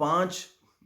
5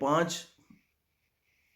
5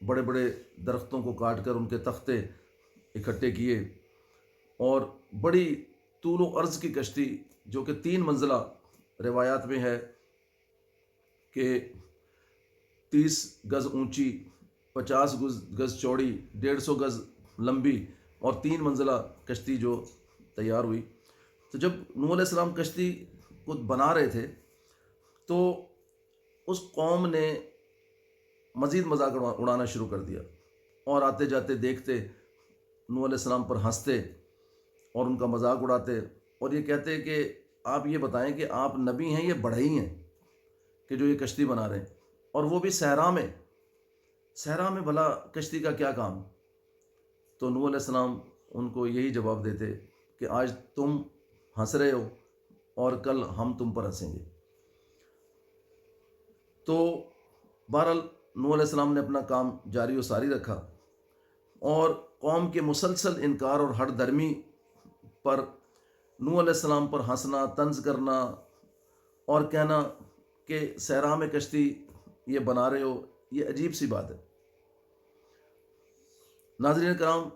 بڑے بڑے درختوں کو کاٹ کر ان کے تختے اکٹھے کیے، اور بڑی طول و عرض کی کشتی جو کہ 3 منزلہ روایات میں ہے کہ 30 گز اونچی، 50 گز چوڑی، 150 گز لمبی، اور 3 منزلہ کشتی جو تیار ہوئی۔ تو جب نوح علیہ السلام کشتی کو بنا رہے تھے تو اس قوم نے مزید مذاق اڑانا شروع کر دیا، اور آتے جاتے دیکھتے نوح علیہ السلام پر ہنستے اور ان کا مذاق اڑاتے، اور یہ کہتے کہ آپ یہ بتائیں کہ آپ نبی ہیں یا بڑھئی ہیں کہ جو یہ کشتی بنا رہے ہیں، اور وہ بھی صحرا میں؟ صحرا میں بھلا کشتی کا کیا کام؟ تو نوح علیہ السلام ان کو یہی جواب دیتے کہ آج تم ہنس رہے ہو اور کل ہم تم پر ہنسیں گے۔ تو بہرحال نوح علیہ السلام نے اپنا کام جاری و ساری رکھا، اور قوم کے مسلسل انکار اور ہٹ درمی پر نوح علیہ السلام پر ہنسنا، طنز کرنا اور کہنا کہ صحرا میں کشتی یہ بنا رہے ہو، یہ عجیب سی بات ہے۔ ناظرین کرام،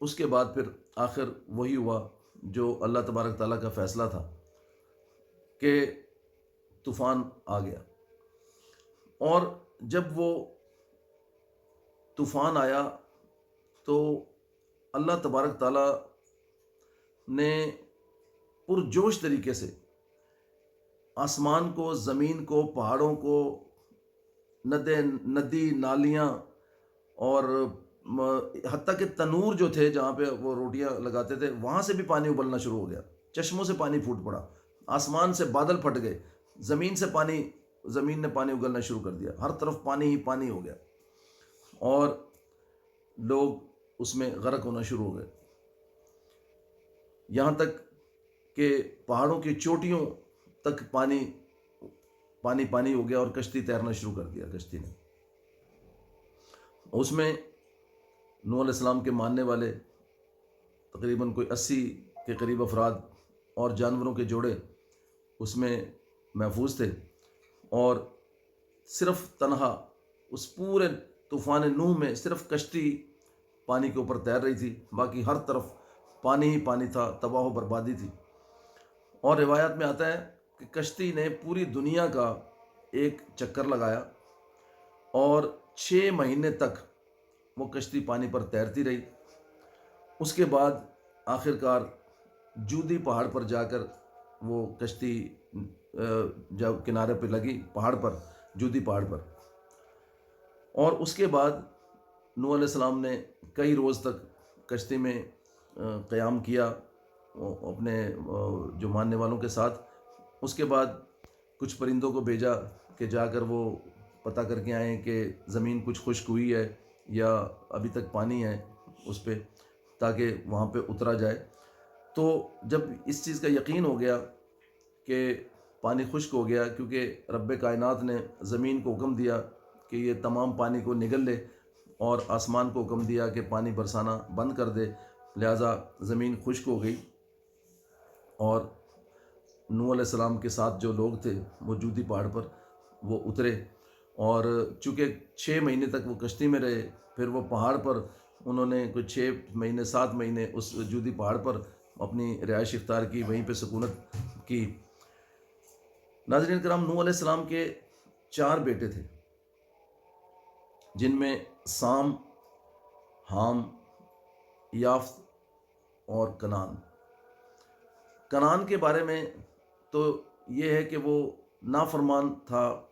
اس کے بعد پھر آخر وہی ہوا جو اللہ تبارک تعالیٰ کا فیصلہ تھا کہ طوفان آ گیا، اور جب وہ طوفان آیا تو اللہ تبارک تعالیٰ نے پرجوش طریقے سے آسمان کو، زمین کو، پہاڑوں کو، ندی نالیاں، اور حتیٰ کہ تنور جو تھے جہاں پہ وہ روٹیاں لگاتے تھے وہاں سے بھی پانی ابلنا شروع ہو گیا، چشموں سے پانی پھوٹ پڑا، آسمان سے بادل پھٹ گئے، زمین نے پانی اگلنا شروع کر دیا، ہر طرف پانی ہی پانی ہو گیا، اور لوگ اس میں غرق ہونا شروع ہو گئے، یہاں تک کہ پہاڑوں کی چوٹیوں تک پانی پانی ہو گیا، اور کشتی تیرنا شروع کر دیا کشتی نے۔ اس میں نوح علیہ السلام کے ماننے والے تقریباً کوئی 80 کے قریب افراد اور جانوروں کے جوڑے اس میں محفوظ تھے، اور صرف تنہا اس پورے طوفان نوح میں صرف کشتی پانی کے اوپر تیر رہی تھی، باقی ہر طرف پانی ہی پانی تھا، تباہ و بربادی تھی۔ اور روایات میں آتا ہے کہ کشتی نے پوری دنیا کا ایک چکر لگایا، اور 6 مہینے تک وہ کشتی پانی پر تیرتی رہی۔ اس کے بعد آخرکار جودی پہاڑ پر جا کر وہ کشتی جب کنارے پہ لگی، پہاڑ پر، جودی پہاڑ پر، اور اس کے بعد نوح علیہ السلام نے کئی روز تک کشتی میں قیام کیا اپنے جو ماننے والوں کے ساتھ۔ اس کے بعد کچھ پرندوں کو بھیجا کہ جا کر وہ پتہ کر کے آئیں کہ زمین کچھ خشک ہوئی ہے یا ابھی تک پانی ہے اس پہ، تاکہ وہاں پہ اترا جائے۔ تو جب اس چیز کا یقین ہو گیا کہ پانی خشک ہو گیا، کیونکہ رب کائنات نے زمین کو حکم دیا کہ یہ تمام پانی کو نگل لے، اور آسمان کو حکم دیا کہ پانی برسانا بند کر دے، لہٰذا زمین خشک ہو گئی، اور نوح علیہ السلام کے ساتھ جو لوگ تھے وہ جودی پہاڑ پر وہ اترے، اور چونکہ 6 مہینے تک وہ کشتی میں رہے، پھر وہ پہاڑ پر انہوں نے کچھ 6 مہینے 7 مہینے اس جودی پہاڑ پر اپنی رہائش اختیار کی، وہیں پہ سکونت کی۔ ناظرین کرام، نوح علیہ السلام کے 4 بیٹے تھے، جن میں سام، حام، یافت اور کنان کے بارے میں تو یہ ہے کہ وہ نافرمان تھا،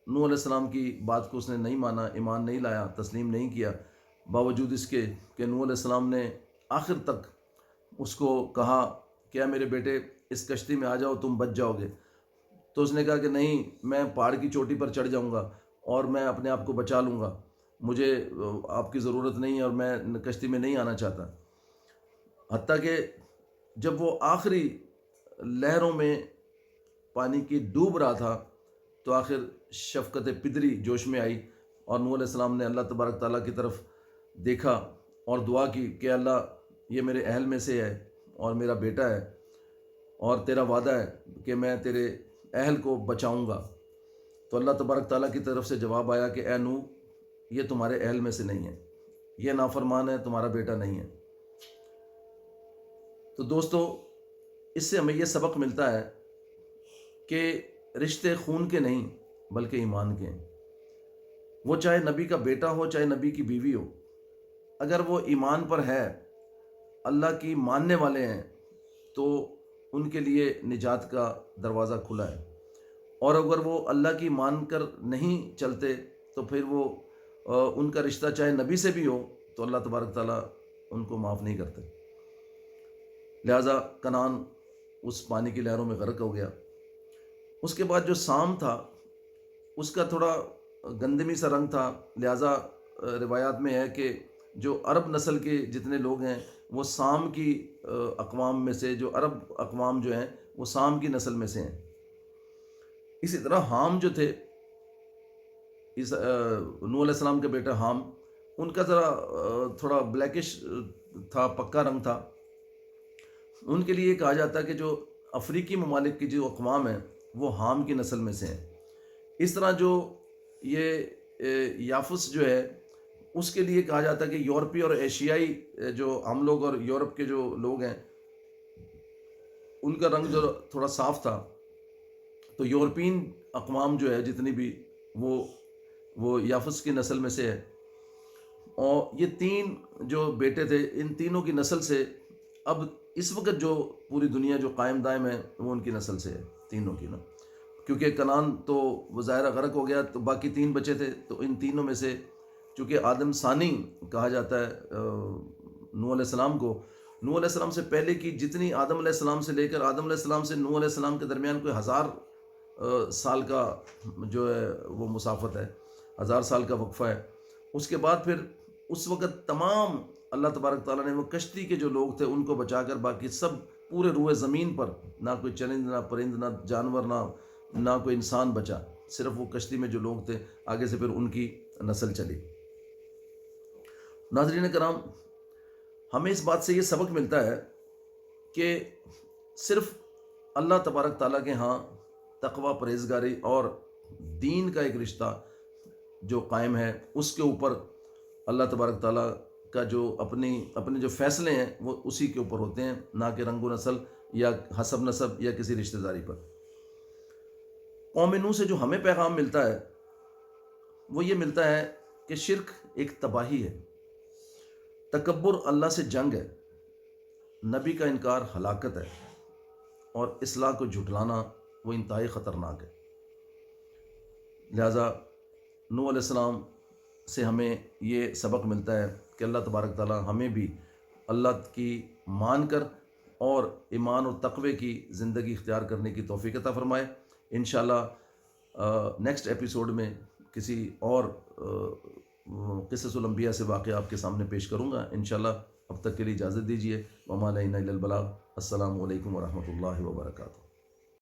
نوح علیہ السلام کی بات کو اس نے نہیں مانا، ایمان نہیں لایا، تسلیم نہیں کیا، باوجود اس کے کہ نوح علیہ السلام نے آخر تک اس کو کہا کہ میرے بیٹے اس کشتی میں آ جاؤ، تم بچ جاؤ گے۔ تو اس نے کہا کہ نہیں، میں پہاڑ کی چوٹی پر چڑھ جاؤں گا اور میں اپنے آپ کو بچا لوں گا، مجھے آپ کی ضرورت نہیں ہے، اور میں کشتی میں نہیں آنا چاہتا۔ حتیٰ کہ جب وہ آخری لہروں میں پانی کی ڈوب رہا تھا تو آخر شفقت پدری جوش میں آئی، اور نوح علیہ السلام نے اللہ تبارک تعالیٰ کی طرف دیکھا اور دعا کی کہ اللہ، یہ میرے اہل میں سے ہے اور میرا بیٹا ہے، اور تیرا وعدہ ہے کہ میں تیرے اہل کو بچاؤں گا۔ تو اللہ تبارک تعالیٰ کی طرف سے جواب آیا کہ اے نوح، یہ تمہارے اہل میں سے نہیں ہے، یہ نافرمان ہے، تمہارا بیٹا نہیں ہے۔ تو دوستو، اس سے ہمیں یہ سبق ملتا ہے کہ رشتے خون کے نہیں بلکہ ایمان کے ہیں۔ وہ چاہے نبی کا بیٹا ہو، چاہے نبی کی بیوی ہو، اگر وہ ایمان پر ہے، اللہ کی ماننے والے ہیں، تو ان کے لیے نجات کا دروازہ کھلا ہے۔ اور اگر وہ اللہ کی مان کر نہیں چلتے تو پھر وہ ان کا رشتہ چاہے نبی سے بھی ہو تو اللہ تبارک تعالیٰ ان کو معاف نہیں کرتے۔ لہٰذا کنعان اس پانی کی لہروں میں غرق ہو گیا۔ اس کے بعد جو سام تھا، اس کا تھوڑا گندمی سا رنگ تھا، لہٰذا روایات میں ہے کہ جو عرب نسل کے جتنے لوگ ہیں وہ سام کی اقوام میں سے، جو عرب اقوام جو ہیں وہ سام کی نسل میں سے ہیں۔ اسی طرح حام جو تھے، نوح علیہ السلام کا بیٹا حام، ان کا ذرا تھوڑا بلیکش تھا، پکا رنگ تھا۔ ان کے لیے کہا جاتا ہے کہ جو افریقی ممالک کی جو اقوام ہیں وہ حام کی نسل میں سے ہیں۔ اس طرح جو یہ یافس جو ہے، اس کے لیے کہا جاتا ہے کہ یورپی اور ایشیائی جو ہم لوگ اور یورپ کے جو لوگ ہیں ان کا رنگ جو تھوڑا صاف تھا، تو یورپین اقوام جو ہے جتنی بھی، وہ یافس کی نسل میں سے ہے۔ اور یہ تین جو بیٹے تھے، ان تینوں کی نسل سے اب اس وقت جو پوری دنیا جو قائم دائم ہے وہ ان کی نسل سے ہے، تینوں کی نا، کیونکہ کنعان تو وہ ظاہرہ غرق ہو گیا، تو باقی تین بچے تھے، تو ان تینوں میں سے چونکہ آدم ثانی کہا جاتا ہے نوح علیہ السلام کو، نوح علیہ السلام سے پہلے کی جتنی آدم علیہ السلام سے لے کر آدم علیہ السلام سے نوح علیہ السلام کے درمیان کوئی 1000 سال کا جو ہے وہ مسافت ہے، 1000 سال کا وقفہ ہے۔ اس کے بعد پھر اس وقت تمام اللہ تبارک تعالیٰ نے وہ کشتی کے جو لوگ تھے ان کو بچا کر باقی سب پورے روئے زمین پر نہ کوئی چرند، نہ پرند، نہ جانور، نہ کوئی انسان بچا، صرف وہ کشتی میں جو لوگ تھے، آگے سے پھر ان کی نسل چلی۔ ناظرین کرام، ہمیں اس بات سے یہ سبق ملتا ہے کہ صرف اللہ تبارک تعالیٰ کے ہاں تقوی، پرہیزگاری اور دین کا ایک رشتہ جو قائم ہے، اس کے اوپر اللہ تبارک تعالیٰ کا جو اپنے جو فیصلے ہیں وہ اسی کے اوپر ہوتے ہیں، نہ کہ رنگ و نسل یا حسب نسب یا کسی رشتہ داری پر۔ قوم نوح سے جو ہمیں پیغام ملتا ہے وہ یہ ملتا ہے کہ شرک ایک تباہی ہے، تکبر اللہ سے جنگ ہے، نبی کا انکار ہلاکت ہے، اور اصلاح کو جھٹلانا وہ انتہائی خطرناک ہے۔ لہٰذا نوح علیہ السلام سے ہمیں یہ سبق ملتا ہے کہ اللہ تبارک تعالیٰ ہمیں بھی اللہ کی مان کر اور ایمان اور تقوی کی زندگی اختیار کرنے کی توفیق عطا فرمائے۔ انشاءاللہ نیکسٹ ایپیسوڈ میں کسی اور قصص الانبیاء سے واقعہ آپ کے سامنے پیش کروں گا انشاءاللہ۔ اب تک کے لیے اجازت دیجیے۔ وما علینا الا البلاغ۔ السلام علیکم ورحمۃ اللہ وبرکاتہ۔